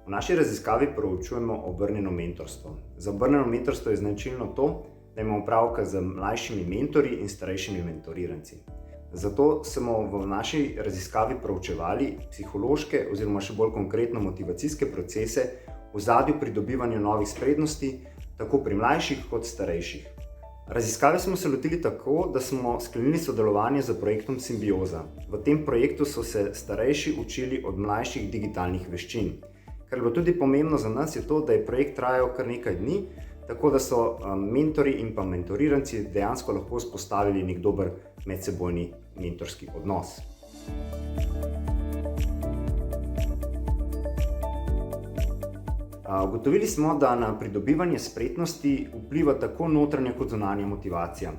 V naši raziskavi proučujemo obrnjeno mentorstvo. Za obrnjeno mentorstvo je značilno to, da imamo opravka z mlajšimi mentorji in starejšimi mentoriranci. Zato smo v naši raziskavi proučevali psihološke oziroma še bolj konkretno motivacijske procese v ozadju pridobivanja novih spretnosti, tako pri mlajših kot starejših. Raziskave smo se lotili tako, da smo sklenili sodelovanje z projektom Simbioza. V tem projektu so se starejši učili od mlajših digitalnih veščin. Kar je bilo tudi pomembno za nas je to, da je projekt trajal kar nekaj dni, tako da so mentori in pa mentoriranci dejansko lahko vzpostavili nek dober medsebojni mentorski odnos. Ugotovili smo, da na pridobivanje spretnosti vpliva tako notranja kot zunanja motivacija.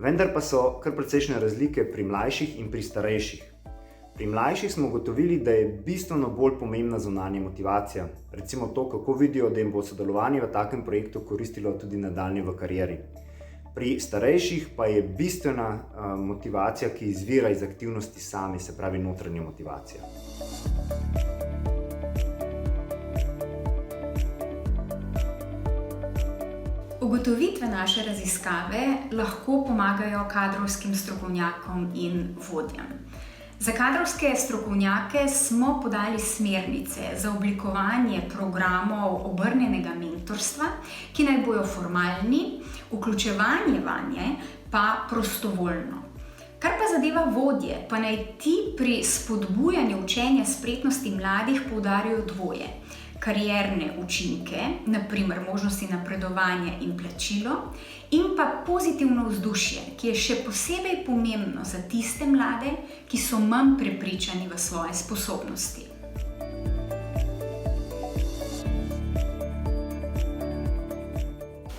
Vendar pa so kar precejšnje razlike pri mlajših in pri starejših. Pri mlajših smo ugotovili, da je bistveno bolj pomembna zunanja motivacija. Recimo to, kako vidijo, da jim bo sodelovanje v takem projektu koristilo tudi nadaljnje v karieri. Pri starejših pa je bistvena motivacija, ki izvira iz aktivnosti same, se pravi notranja motivacija. Ugotovitve naše raziskave lahko pomagajo kadrovskim strokovnjakom in vodjam. Za kadrovske strokovnjake smo podali smernice za oblikovanje programov obrnjenega mentorstva, ki naj bodo formalni, vključevanje vanje pa prostovoljno. Kar pa zadeva vodje, pa naj ti pri spodbujanju učenja spretnosti mladih poudarijo dvoje. Karierne učinke, na primer možnosti napredovanja in plačilo, in pa pozitivno vzdušje, ki je še posebej pomembno za tiste mlade, ki so manj prepričani v svoje sposobnosti.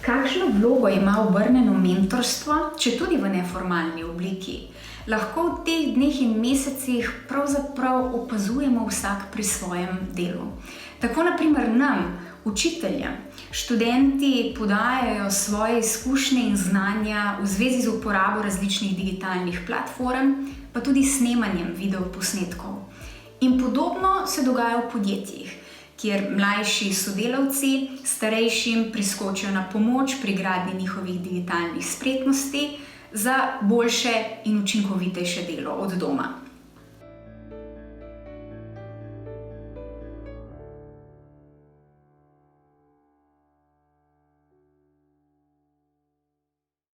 Kakšno vlogo ima obrnjeno mentorstvo, četudi v neformalni obliki? Lahko v teh dneh in mesecih pravzaprav opazujemo vsak pri svojem delu. Tako na primer nam, učiteljem, študenti podajajo svoje izkušnje in znanja v zvezi z uporabo različnih digitalnih platform, pa tudi snemanjem videoposnetkov. In podobno se dogaja v podjetjih, kjer mlajši sodelavci starejšim priskočijo na pomoč pri gradnji njihovih digitalnih spretnosti za boljše in učinkovitejše delo od doma.